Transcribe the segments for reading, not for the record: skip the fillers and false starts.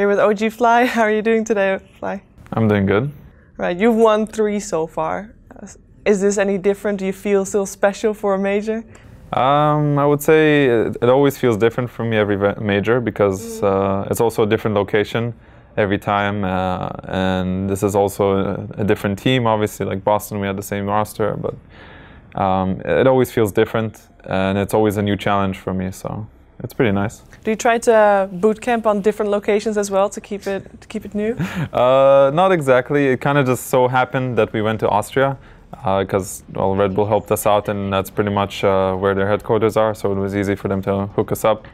Here with OG Fly. How are you doing today, Fly? I'm doing good. Right, you've won 3 so far. Is this any different? Do you feel still special for a major? I would say it always feels different for me every major because it's also a different location every time, and this is also a different team. Obviously, like Boston, we had the same roster, but it always feels different, and it's always a new challenge for me. So it's pretty nice. Do you try to boot camp on different locations as well to keep it new? Not exactly. It kind of just so happened that we went to Austria because Red Bull helped us out, and that's pretty much where their headquarters are. So it was easy for them to hook us up.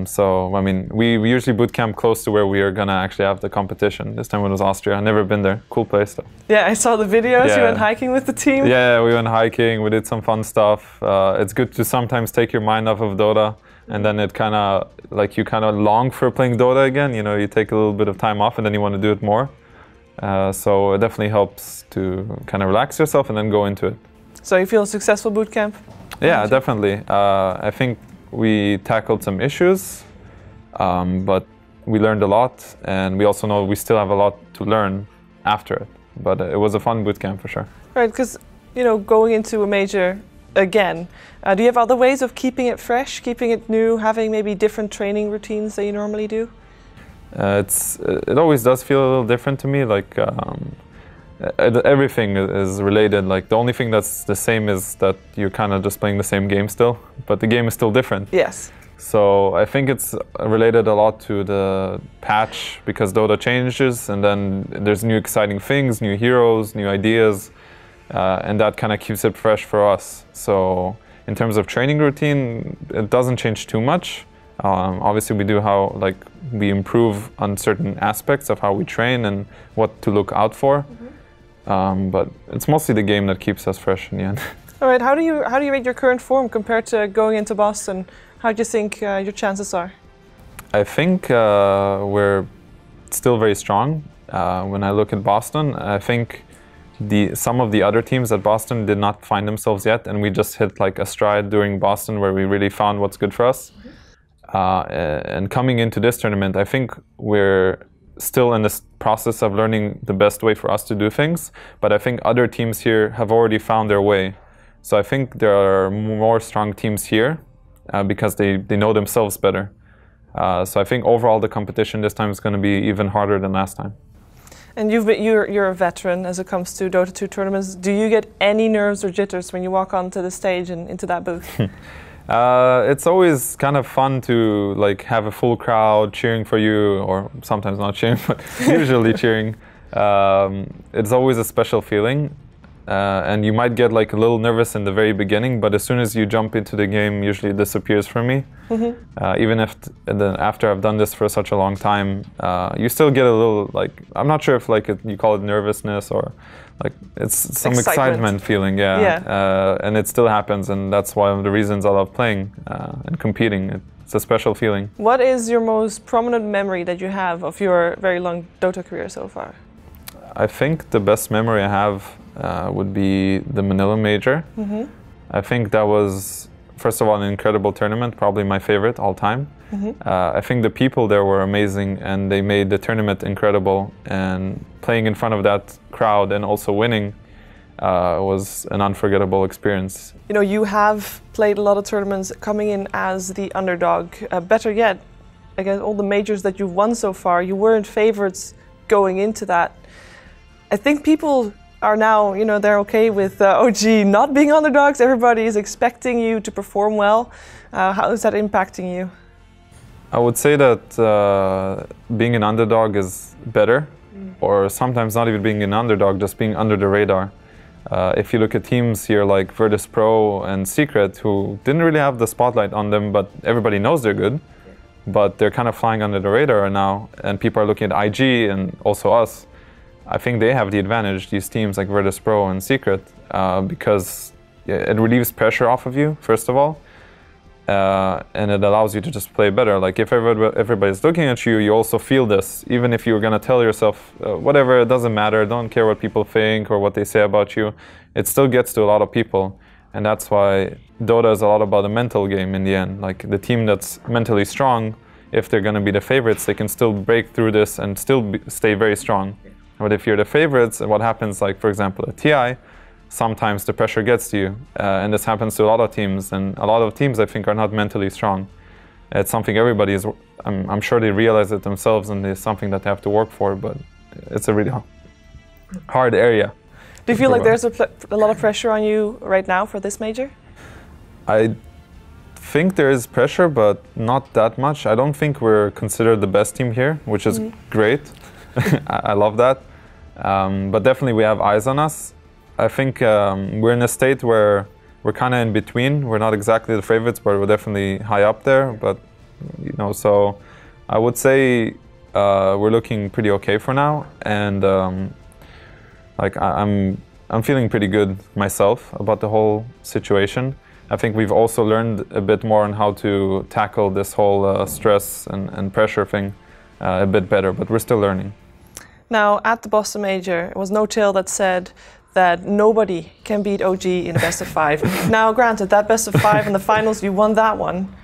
So I mean, we usually boot camp close to where we are gonna actually have the competition. This time it was Austria. I've never been there. Cool place though. Yeah, I saw the videos. Yeah. You went hiking with the team. Yeah, we went hiking. We did some fun stuff. It's good to sometimes take your mind off of Dota, and then it kind of like you kind of long for playing Dota again. You know, you take a little bit of time off, and then you want to do it more. So it definitely helps to kind of relax yourself and then go into it. So you feel a successful boot camp? Yeah, definitely. I think we tackled some issues, but we learned a lot, and we also know we still have a lot to learn after it. But it was a fun boot camp for sure. Right, because going into a major again, do you have other ways of keeping it fresh, keeping it new, having maybe different training routines that you normally do? It always does feel a little different to me. Like everything is related. Like the only thing that's the same is that you're kind of just playing the same game still, but the game is still different. Yes. So I think it's related a lot to the patch because Dota changes, and then there's new exciting things, new heroes, new ideas, and that kind of keeps it fresh for us. So in terms of training routine, it doesn't change too much. Obviously, we do we improve on certain aspects of how we train and what to look out for. But it's mostly the game that keeps us fresh in the end. All right, how do you rate your current form compared to going into Boston? How do you think your chances are? I think we're still very strong. When I look at Boston, I think some of the other teams at Boston did not find themselves yet, and we just hit like a stride during Boston where we really found what's good for us. And coming into this tournament, I think we're still in this process of learning the best way for us to do things, but I think other teams here have already found their way. So I think there are more strong teams here because they know themselves better. So I think overall the competition this time is going to be even harder than last time. And you're a veteran as it comes to Dota 2 tournaments. Do you get any nerves or jitters when you walk onto the stage and into that booth? It's always kind of fun to have a full crowd cheering for you, or sometimes not cheering, but usually cheering. It's always a special feeling, and you might get a little nervous in the very beginning, but as soon as you jump into the game, usually it disappears from me. Even if after I've done this for such a long time, you still get a little I'm not sure if you call it nervousness or it's some excitement feeling, and it still happens, and that's one of the reasons I love playing and competing. It's a special feeling. What is your most prominent memory that you have of your very long Dota career so far? I think the best memory I have would be the Manila Major. I think that was, first of all, an incredible tournament, probably my favorite all time. I think the people there were amazing, and they made the tournament incredible, and playing in front of that crowd and also winning was an unforgettable experience. You have played a lot of tournaments coming in as the underdog. Better yet, against all the majors that you've won so far, you weren't favorites going into that. I think people are now, they're okay with OG not being underdogs. Everybody is expecting you to perform well. How is that impacting you? I would say that being an underdog is better, or sometimes not even being an underdog, just being under the radar. If you look at teams here like Virtus Pro and Secret, who didn't really have the spotlight on them, but everybody knows they're good, but they're kind of flying under the radar now, and people are looking at IG and also us. I think they have the advantage, these teams like Virtus Pro and Secret, because it relieves pressure off of you, first of all, and it allows you to just play better. If everybody's looking at you, you also feel this. Even if you're going to tell yourself, whatever, it doesn't matter, don't care what people think or what they say about you, it still gets to a lot of people. And that's why Dota is a lot about a mental game in the end. The team that's mentally strong if they're going to be the favorites, they can still break through this and still stay very strong. But if you're the favorites, what happens, like for example at TI, sometimes the pressure gets to you, and this happens to a lot of teams, and a lot of teams I think are not mentally strong. It's something everybody is, I'm sure they realize it themselves, and it's something that they have to work for, but it's a really hard area. Do you feel like there's a lot of pressure on you right now for this major? I think there is pressure, but not that much. I don't think we're considered the best team here, which is great. I love that. But definitely we have eyes on us. I think we're in a state where we're kind of in between. We're not exactly the favorites, but we're definitely high up there. But you know, so I would say we're looking pretty okay for now, and like I'm feeling pretty good myself about the whole situation. I think we've also learned a bit more on how to tackle this whole stress and pressure thing a bit better, but we're still learning. Now, at the Boston Major, it was No Till that said that nobody can beat OG in a best of 5. Now, granted, that best of 5 in the finals, you won that one.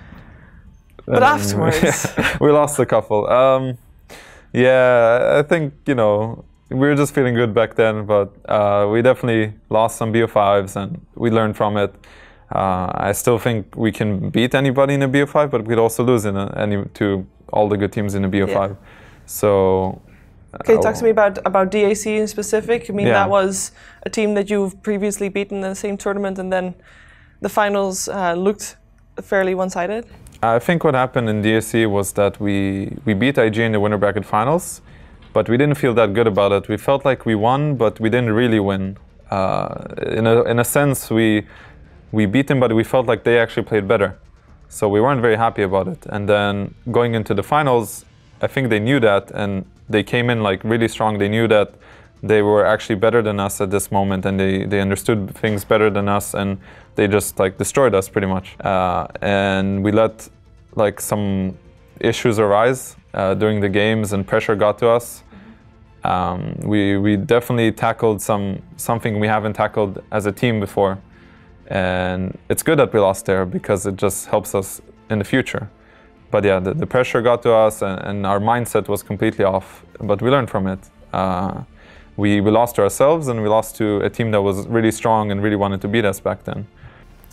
But afterwards... we lost a couple. Yeah, I think, you know, we were just feeling good back then, but we definitely lost some BO5s and we learned from it. I still think we can beat anybody in a BO5, but we'd also lose to all the good teams in a BO5. Yeah. So... Can you talk to me about DAC in specific? I mean, that was a team that you've previously beaten in the same tournament, and then the finals looked fairly one-sided. I think what happened in DAC was that we beat IG in the winner bracket finals, but we didn't feel that good about it. We felt like we won, but we didn't really win. In a sense, we beat them, but we felt like they actually played better. So we weren't very happy about it. And then going into the finals, I think they knew that, and they came in like really strong. They knew that they were actually better than us at this moment, and they understood things better than us, and they just like destroyed us pretty much. And we let like some issues arise during the games, and pressure got to us. We definitely tackled something we haven't tackled as a team before, and it's good that we lost there because it just helps us in the future. But yeah, the pressure got to us, and our mindset was completely off. But we learned from it. We lost to ourselves, and we lost to a team that was really strong and really wanted to beat us back then.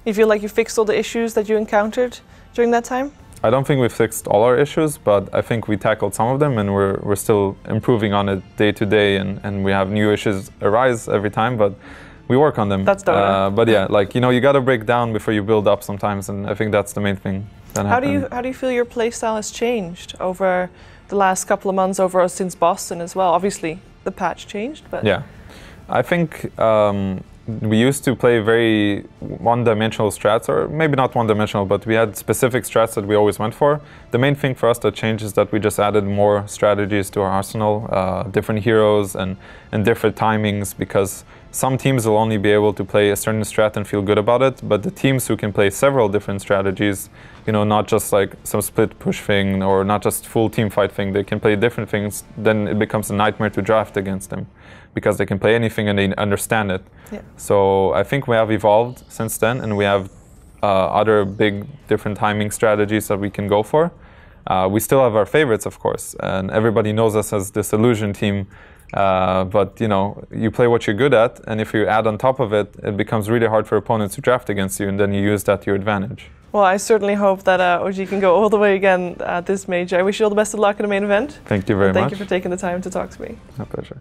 You feel like you fixed all the issues that you encountered during that time? I don't think we fixed all our issues, but I think we tackled some of them, and we're still improving on it day to day, and we have new issues arise every time, but we work on them. That's but yeah, like, you know, you got to break down before you build up sometimes, and I think that's the main thing. How do you feel your playstyle has changed over the last couple of months, since Boston as well? Obviously, the patch changed, but... Yeah. I think we used to play very one-dimensional strats, or maybe not one-dimensional, but we had specific strats that we always went for. The main thing for us that changed is that we just added more strategies to our arsenal, different heroes and different timings, because some teams will only be able to play a certain strat and feel good about it, but the teams who can play several different strategies, you know, not just like some split push thing or not just full team fight thing, they can play different things, then it becomes a nightmare to draft against them because they can play anything and they understand it. Yeah. So I think we have evolved since then, and we have other big different timing strategies that we can go for. We still have our favorites, of course, and everybody knows us as this illusion team. But you know, you play what you're good at, and if you add on top of it, it becomes really hard for opponents to draft against you, and then you use that to your advantage. Well, I certainly hope that OG can go all the way again at this major. I wish you all the best of luck in the main event. Thank you very much. Thank you for taking the time to talk to me. My pleasure.